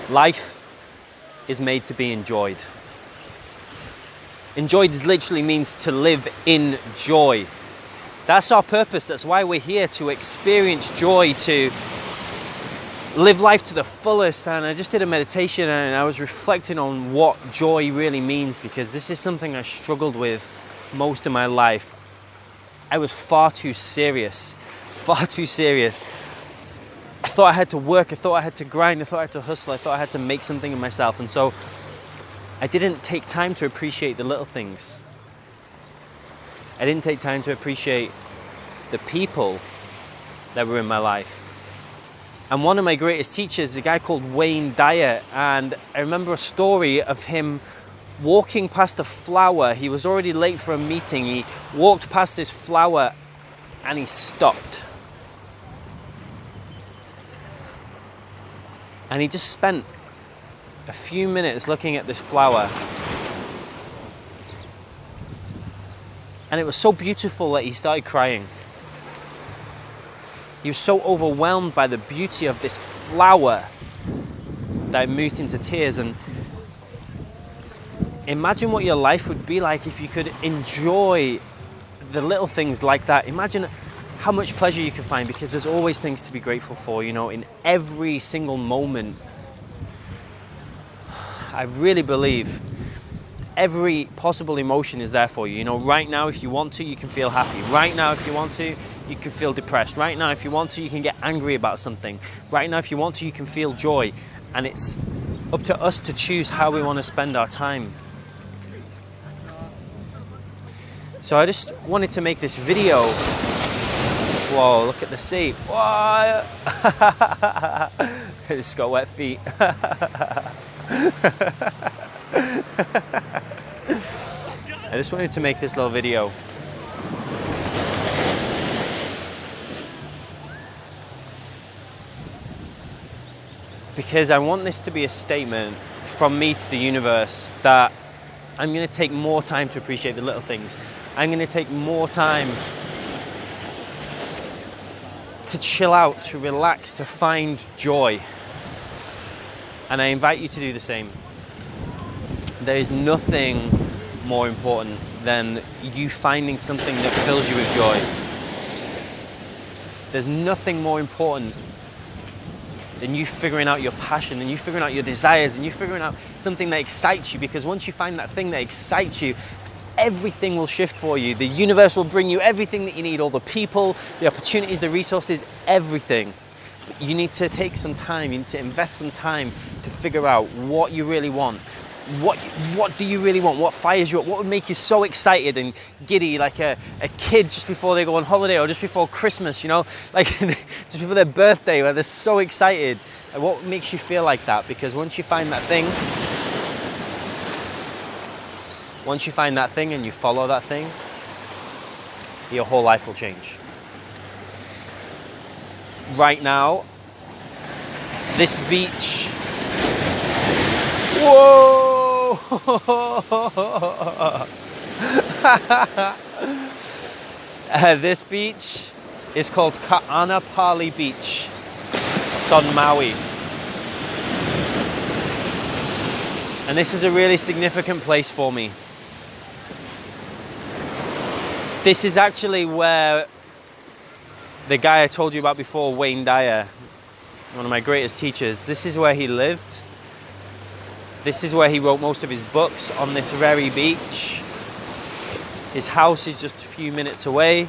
Life is made to be enjoyed. Enjoyed literally means to live in joy. That's our purpose. That's why we're here, to experience joy, to live life to the fullest. And I just did a meditation and I was reflecting on what joy really means, because this is something I struggled with most of my life. I was far too serious. I thought I had to work, I thought I had to grind, I thought I had to hustle, I thought I had to make something of myself. And so I didn't take time to appreciate the little things. I didn't take time to appreciate the people that were in my life. And one of my greatest teachers is a guy called Wayne Dyer. And I remember a story of him walking past a flower. He was already late for a meeting. He walked past this flower and he stopped. And he just spent a few minutes looking at this flower. And it was so beautiful that he started crying. He was so overwhelmed by the beauty of this flower that it moved him to tears. And imagine what your life would be like if you could enjoy the little things like that. Imagine how much pleasure you can find, because there's always things to be grateful for, you know, in every single moment. I really believe every possible emotion is there for you. You know, right now, if you want to, you can feel happy. Right now, if you want to, you can feel depressed. Right now, if you want to, you can get angry about something. Right now, if you want to, you can feel joy. And it's up to us to choose how we want to spend our time. So I just wanted to make this video. Whoa, look at the sea. Whoa. It's got wet feet. I just wanted to make this little video because I want this to be a statement from me to the universe that I'm going to take more time to appreciate the little things. I'm going to take more time to chill out, to relax, to find joy. And I invite you to do the same. There is nothing more important than you finding something that fills you with joy. There's nothing more important than you figuring out your passion, and you figuring out your desires, and you figuring out something that excites you, because once you find that thing that excites you, everything will shift for you. The universe will bring you everything that you need, all the people, the opportunities, the resources, everything. But you need to take some time, you need to invest some time to figure out what you really want. What do you really want? What fires you up? What would make you so excited and giddy, like a kid just before they go on holiday, or just before Christmas, you know, like just before their birthday, where they're so excited? And what makes you feel like that? Because once you find that thing and you follow that thing, your whole life will change. Right now, this beach. Whoa! This beach is called Ka'anapali Beach. It's on Maui. And this is a really significant place for me. This is actually where the guy I told you about before, Wayne Dyer, one of my greatest teachers, this is where he lived. This is where he wrote most of his books, on this very beach. His house is just a few minutes away.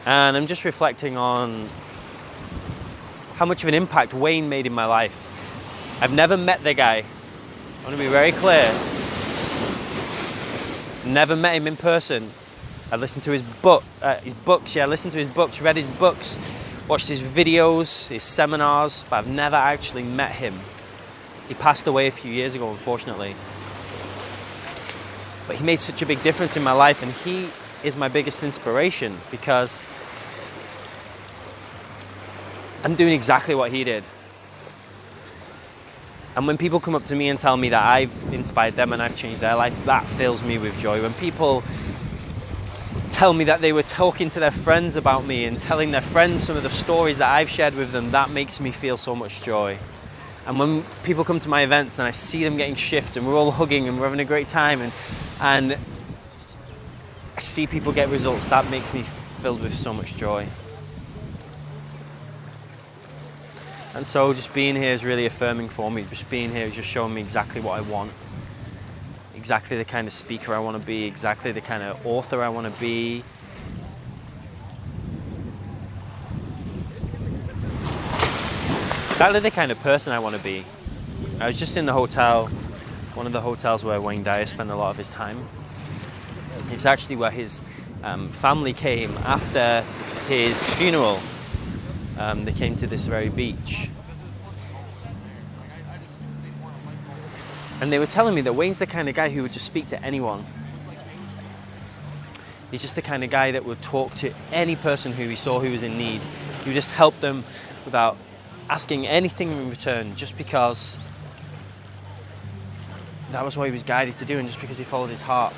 And I'm just reflecting on how much of an impact Wayne made in my life. I've never met the guy. I want to be very clear. Never met him in person. I've listened to his books, listened to his books, read his books, watched his videos, his seminars, but I've never actually met him. He passed away a few years ago, unfortunately. But he made such a big difference in my life, and he is my biggest inspiration, because I'm doing exactly what he did. And when people come up to me and tell me that I've inspired them and I've changed their life, that fills me with joy. When people tell me that they were talking to their friends about me and telling their friends some of the stories that I've shared with them, that makes me feel so much joy. And when people come to my events and I see them getting shift and we're all hugging and we're having a great time and I see people get results, that makes me filled with so much joy. And so just being here is really affirming for me. Just being here is just showing me exactly what I want. Exactly the kind of speaker I want to be. Exactly the kind of author I want to be. Exactly the kind of person I want to be. I was just in the hotel, one of the hotels where Wayne Dyer spent a lot of his time. It's actually where his family came after his funeral. They came to this very beach. And they were telling me that Wayne's the kind of guy who would just speak to anyone. He's just the kind of guy that would talk to any person who he saw who was in need. He would just help them without asking anything in return, just because that was what he was guided to do and just because he followed his heart.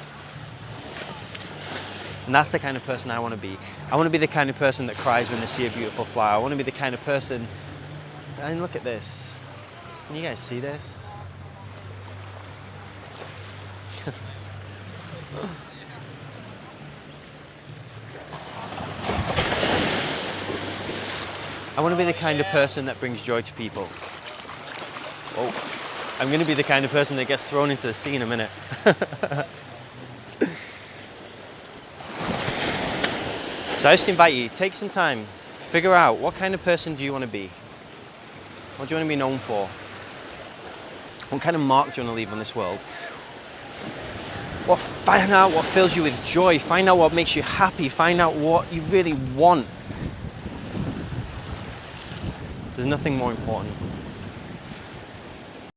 And that's the kind of person I want to be. I want to be the kind of person that cries when they see a beautiful flower. I want to be the kind of person... And look at this. Can you guys see this? I want to be the kind of person that brings joy to people. Oh, I'm going to be the kind of person that gets thrown into the sea in a minute. So I just invite you, take some time, figure out what kind of person do you want to be? What do you want to be known for? What kind of mark do you want to leave on this world? Find out what fills you with joy, find out what makes you happy, find out what you really want. There's nothing more important.